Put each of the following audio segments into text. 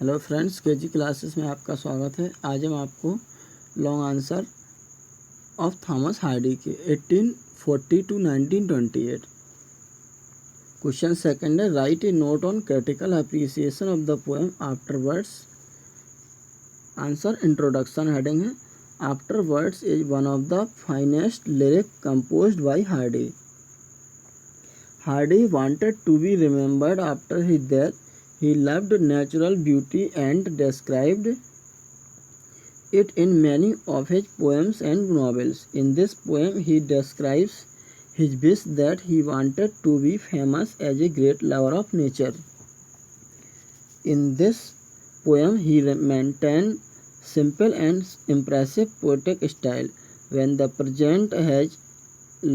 Hello friends, KG classes में आपका स्वागत है। आज हम आपको long answer of Thomas Hardy के 1840 टू 1928 क्वेश्चन सेकंड है, write a note on critical appreciation of the poem Afterwards. Answer introduction heading है, Afterwards is one of the finest lyric composed by Hardy. Hardy wanted to be remembered after his death. He loved natural beauty and described it in many of his poems and novels. In this poem, he describes his wish that he wanted to be famous as a great lover of nature. In this poem, he maintained simple and impressive poetic style. When the present has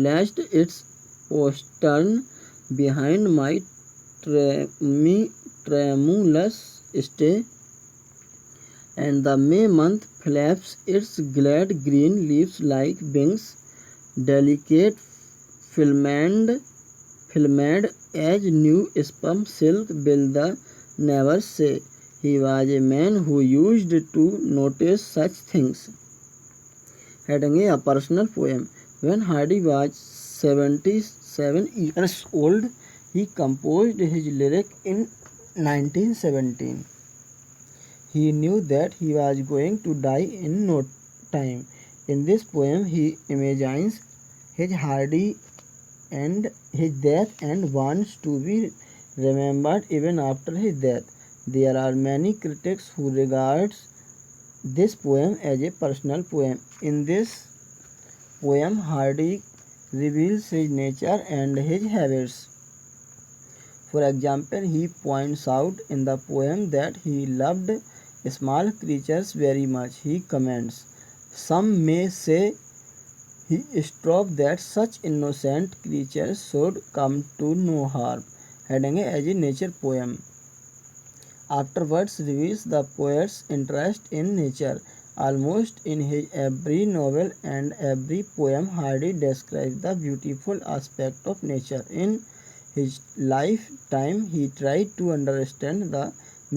lashed its postern behind my tremulous stay, and the May month flaps its glad green leaves like wings, delicate filmed as new spun silk, will the never say. He was a man who used to notice such things. Heading A personal poem. When Hardy was 77 years old, he composed his lyric in 1917. He knew that he was going to die in no time. In this poem, he imagines his Hardy and his death and wants to be remembered even after his death. There are many critics who regard this poem as a personal poem. In this poem, Hardy reveals his nature and his habits. For example, he points out in the poem that he loved small creatures very much. He comments, "Some may say he strove that such innocent creatures should come to no harm." Heading as a nature poem. Afterwards reveals the poet's interest in nature. Almost in his every novel and every poem, Hardy describes the beautiful aspect of nature. In his lifetime, he tried to understand the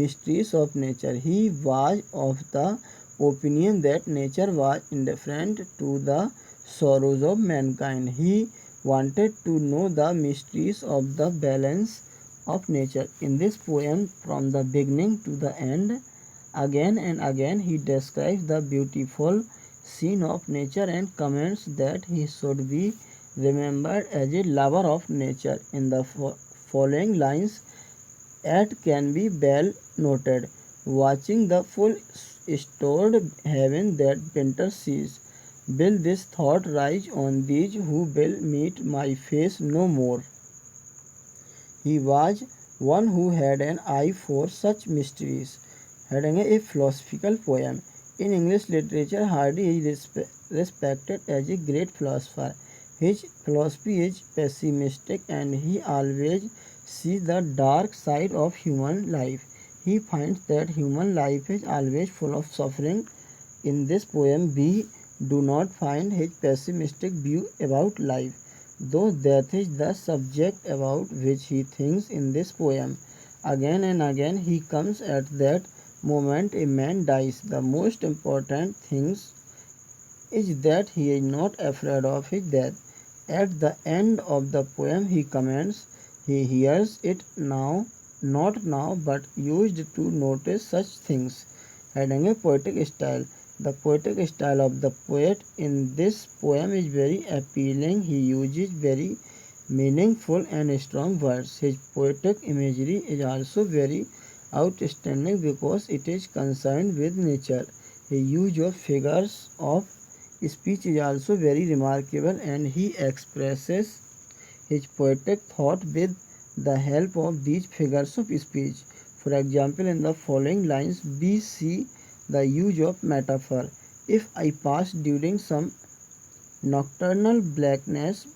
mysteries of nature. He was of the opinion that nature was indifferent to the sorrows of mankind. He wanted to know the mysteries of the balance of nature. In this poem, from the beginning to the end, again and again he describes the beautiful scene of nature and comments that he should be remembered as a lover of nature. In the following lines, it can be well noted, watching the full stored heaven that winter sees, will this thought rise on these who will meet my face no more. He was one who had an eye for such mysteries. Heading a philosophical poem. In English literature, Hardy is respected as a great philosopher. His philosophy is pessimistic and he always sees the dark side of human life. He finds that human life is always full of suffering. In this poem, we do not find his pessimistic view about life, though death is the subject about which he thinks in this poem. Again and again he comes at that moment a man dies. The most important thing is that he is not afraid of his death. At the end of the poem he comments, he hears it now, not now, but used to notice such things. Heading a poetic style. The poetic style of the poet in this poem is very appealing. He uses very meaningful and strong words. His poetic imagery is also very outstanding because it is concerned with nature. His use of figures of speech is also very remarkable, and he expresses his poetic thought with the help of these figures of speech. For example, in the following lines, we see the use of metaphor. If I pass during some nocturnal blackness,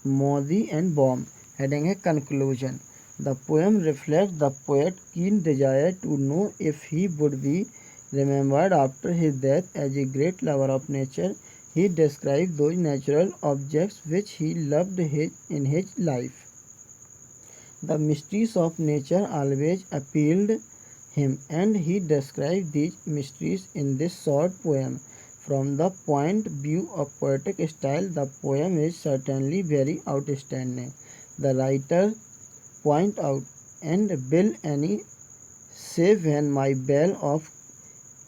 moody and warm. Heading a conclusion. The poem reflects the poet's keen desire to know if he would be remembered after his death as a great lover of nature. He describes those natural objects which he loved in his life. The mysteries of nature always appealed him, and he describes these mysteries in this short poem. From the point of view of poetic style, the poem is certainly very outstanding. The writer point out, and will any say when my bell of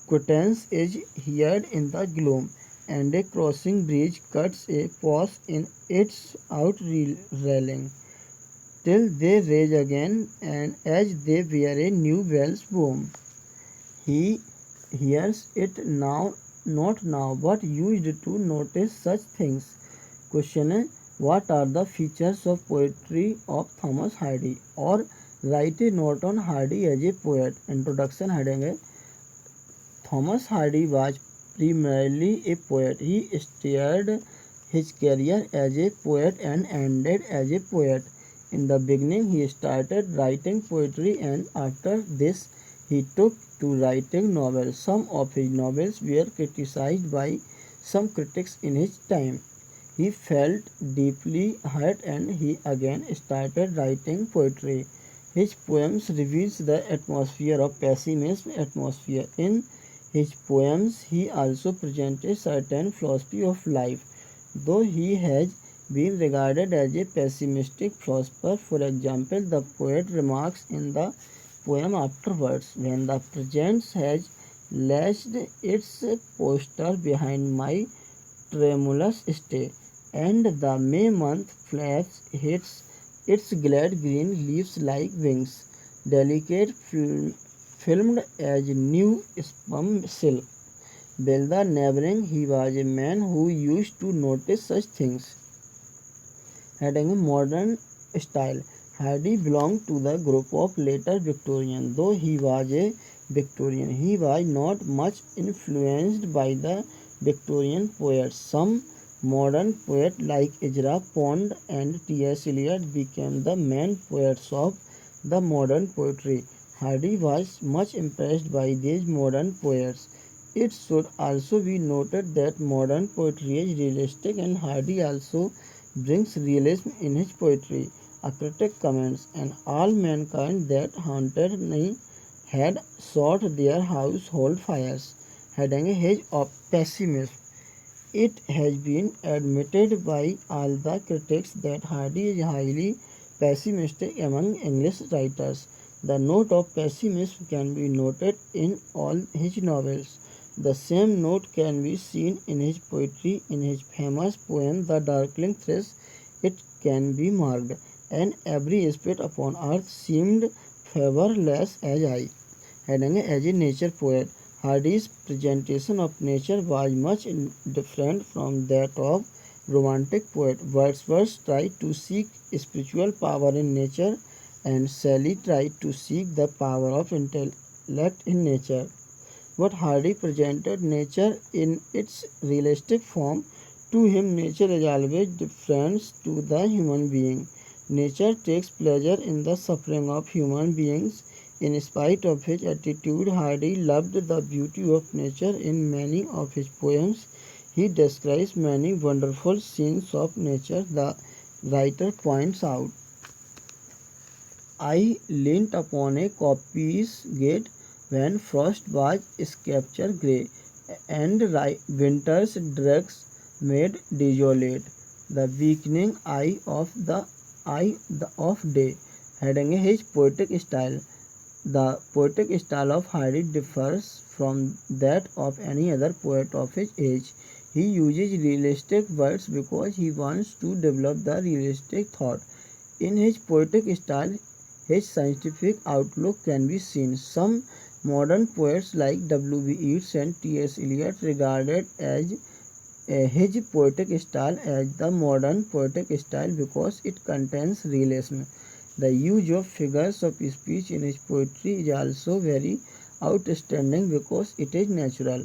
Quatrains is heard in the gloom, and a crossing bridge cuts a pause in its outrailing, till they rage again, and as they wear a new bell's boom. He hears it now, not now, but used to notice such things. Question: what are the features of poetry of Thomas Hardy? Or write a note on Hardy as a poet. Introduction heading: Thomas Hardy was primarily a poet. He started his career as a poet and ended as a poet. In the beginning, he started writing poetry, and after this, he took to writing novels. Some of his novels were criticized by some critics in his time. He felt deeply hurt, and he again started writing poetry. His poems reveals the atmosphere of pessimism atmosphere. In his poems he also presents a certain philosophy of life, though he has been regarded as a pessimistic philosopher. For example, the poet remarks in the poem afterwards, when the present has lashed its poster behind my tremulous stay, and the May month flaps its glad green leaves like wings, delicate filmed as new spun silk. Belda neighboring, he was a man who used to notice such things. Heading modern style. Hardy belonged to the group of later Victorian. Though he was a Victorian, he was not much influenced by the Victorian poets. Some modern poets like Ezra Pound and T.S. Eliot became the main poets of the modern poetry. Hardy was much impressed by these modern poets. It should also be noted that modern poetry is realistic, and Hardy also brings realism in his poetry. A critic comments, and all mankind that haunted me had sought their household fires, had a hedge of pessimism. It has been admitted by all the critics that Hardy is highly pessimistic among English writers. The note of pessimism can be noted in all his novels. The same note can be seen in his poetry. In his famous poem The Darkling Thresh, it can be marked, and every spirit upon earth seemed favourless as I. Heading: as a nature poet, Hardy's presentation of nature was much different from that of romantic poet. Wordsworth tried to seek spiritual power in nature, and Shelley tried to seek the power of intellect in nature. But Hardy presented nature in its realistic form. To him, nature is always different to the human being. Nature takes pleasure in the suffering of human beings. In spite of his attitude, Hardy loved the beauty of nature. In many of his poems, he describes many wonderful scenes of nature. The writer points out, I leant upon a coppice gate when frost was sceptre grey, and winter's dregs made desolate the weakening eye of day. Heading: his poetic style. The poetic style of Hardy differs from that of any other poet of his age. He uses realistic words because he wants to develop the realistic thought. In his poetic style, his scientific outlook can be seen. Some modern poets like W. B. Yeats and T. S. Eliot regarded as his poetic style as the modern poetic style because it contains realism. The use of figures of speech in his poetry is also very outstanding because it is natural.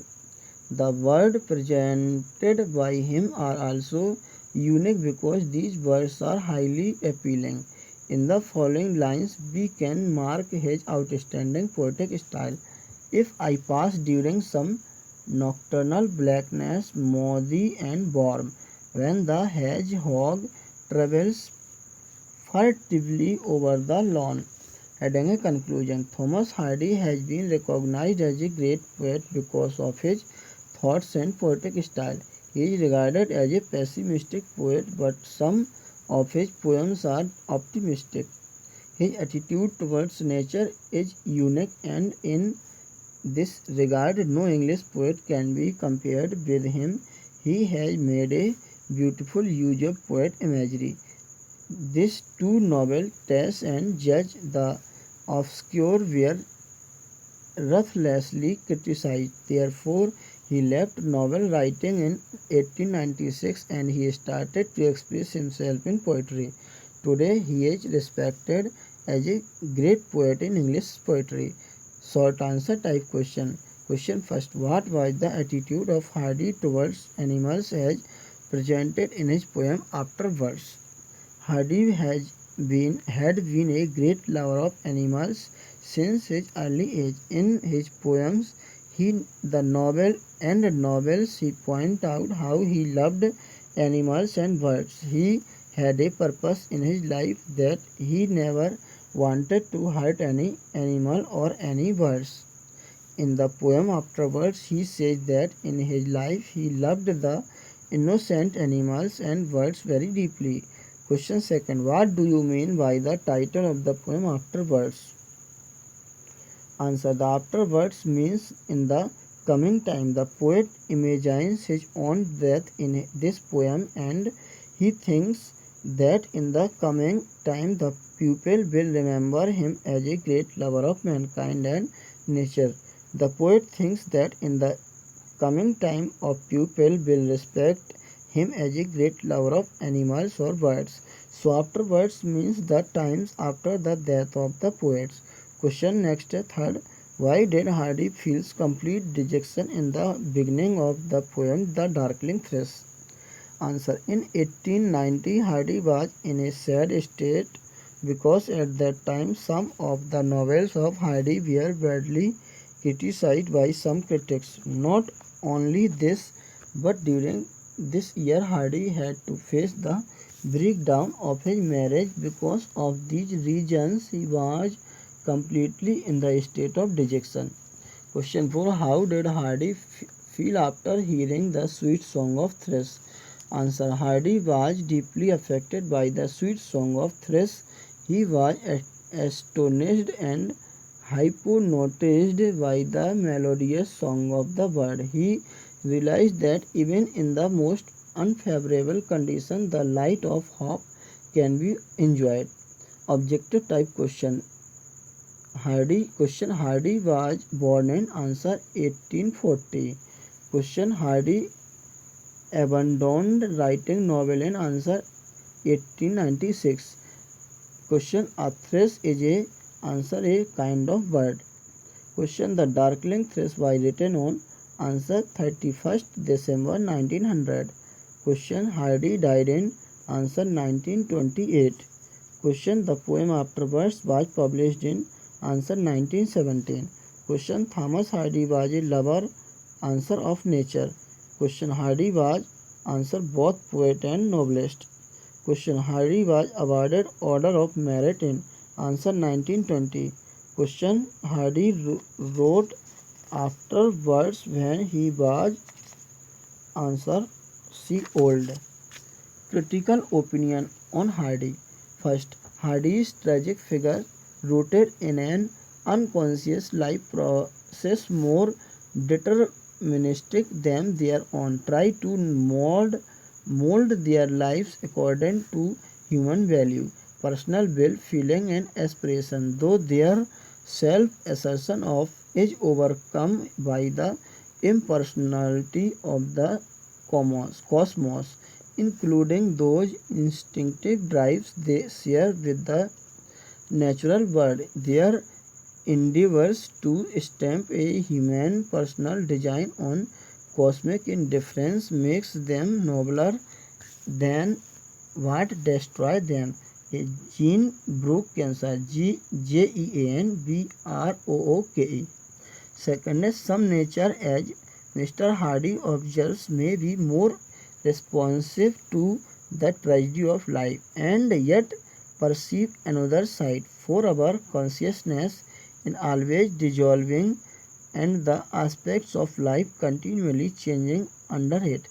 The words presented by him are also unique because these words are highly appealing. In the following lines, we can mark his outstanding poetic style. If I pass during some nocturnal blackness, moody and warm, when the hedgehog travels furtively over the lawn. Heading a conclusion. Thomas Hardy has been recognized as a great poet because of his thoughts and poetic style. He is regarded as a pessimistic poet, but some of his poems are optimistic. His attitude towards nature is unique, and in this regard, no English poet can be compared with him. He has made a beautiful use of poet imagery. These two novels test and judge the obscure were ruthlessly criticized. Therefore, he left novel writing in 1896 and he started to express himself in poetry. Today, he is respected as a great poet in English poetry. Short answer type question. Question first. What was the attitude of Hardy towards animals as presented in his poem Afterwards? Hardy had been a great lover of animals since his early age. In his poems, the novels, he points out how he loved animals and birds. He had a purpose in his life that he never wanted to hurt any animal or any birds. In the poem Afterwards, he says that in his life he loved the innocent animals and birds very deeply. Question second. What do you mean by the title of the poem Afterwards? Answer. The afterwards means in the coming time. The poet imagines his own death in this poem and he thinks that in the coming time the pupil will remember him as a great lover of mankind and nature. The poet thinks that in the coming time a pupil will respect him as a great lover of animals or birds. So afterwards means the times after the death of the poets. Question next third. Why did Hardy feels complete dejection in the beginning of the poem The Darkling Thresh? Answer. In 1890 Hardy was in a sad state because at that time some of the novels of Hardy were badly criticized by some critics. Not only this, but during this year Hardy had to face the breakdown of his marriage. Because of these reasons he was completely in the state of dejection. Question 4. How did Hardy feel after hearing the sweet song of Thresh? Answer. Hardy was deeply affected by the sweet song of Thresh. He was astonished and hypnotized by the melodious song of the bird. He realized that even in the most unfavorable conditions, the light of hope can be enjoyed. Objective type question. Hardy was born in answer 1840. Question. Hardy abandoned writing novel in answer 1896. Question. A thresh is a answer a kind of bird. Question. The Darkling Thresh was written on answer 31st December 1900. Question. Hardy died in answer 1928. Question. The poem Afterwards was published in answer 1917. Question. Thomas Hardy was a lover answer of nature. Question. Hardy was answer both poet and novelist. Question. Hardy was awarded Order of Merit in answer 1920. Question. Hardy wrote afterwards when he was answer C. old. Critical opinion on Hardy. First, Hardy's tragic figure rooted in an unconscious life process more deterministic than their own, try to mold their lives according to human value, personal will, feeling and aspiration, though their self-assertion of is overcome by the impersonality of the cosmos, including those instinctive drives they share with the natural world. Their endeavors to stamp a human personal design on cosmic indifference makes them nobler than what destroys them. A Jean Brooke cancer, Jeanbrooke. Second is some nature, as Mr. Hardy observes, may be more responsive to the tragedy of life and yet perceive another side. for our consciousness in always dissolving and the aspects of life continually changing under it.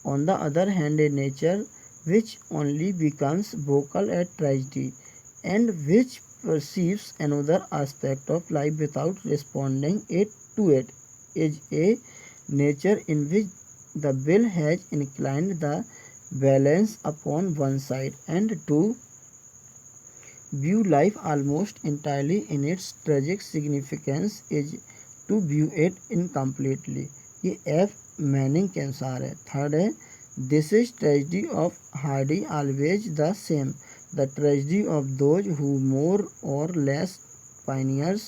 On the other hand, a nature which only becomes vocal at tragedy and which perceives another aspect of life without responding it to it is a nature in which the will has inclined the balance upon one side and to view life almost entirely in its tragic significance is to view it incompletely. ये F Manning के अनुसार है। Third है this is tragedy of Hardy always the same the tragedy of those who more or less pioneers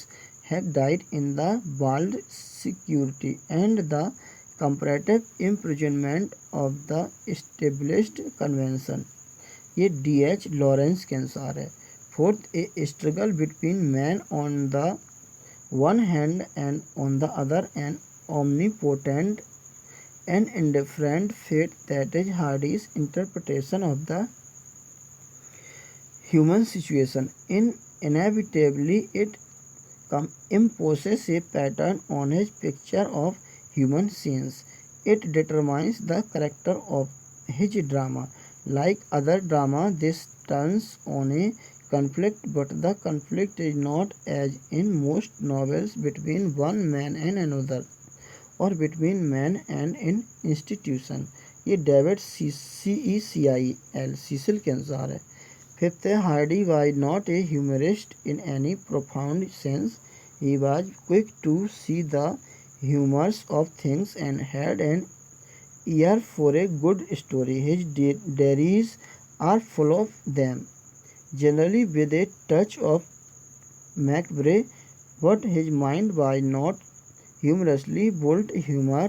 have died in the bald security and the comparative imprisonment of the established convention। ये D H Lawrence के अनुसार है। Fourth a struggle between man on the one hand and on the other an omnipotent and indifferent fate that is Hardy's interpretation of the human situation. Inevitably, it imposes a pattern on his picture of human scenes. It determines the character of his drama. Like other drama, this turns on a conflict, but the conflict is not, as in most novels, between one man and another और between man and in institution. ये David CECIL Cecil के अनुसार है। Fifth है Hardy was not a humorist in any profound sense he was quick to see the humours of things and had an ear for a good story his diaries are full of them generally with a touch of macabre but his mind was not humorously bold. Humor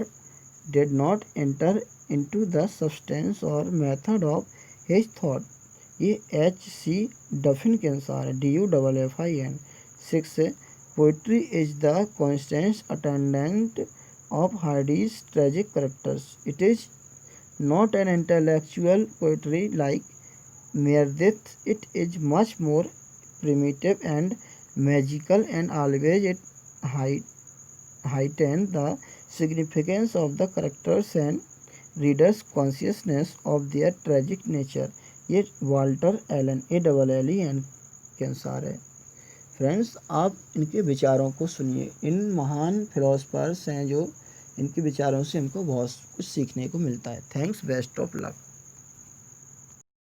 did not enter into the substance or method of his thought। ये H.C. डफिन के अनुसार है। DUFFIN। 6 poetry is the constant attendant of Hardy's tragic characters। It is not an intellectual poetry like Meredith। It is much more primitive and magical and always it heighten the significance of the characters and readers' consciousness of their tragic nature। ये Walter Elon ALLEN के अनुसार है। Friends, आप इनके विचारों को सुनिए। इन महान फिलोसफर्स हैं जो इनके विचारों से हमको बहुत कुछ सीखने को मिलता है। Thanks, best of luck.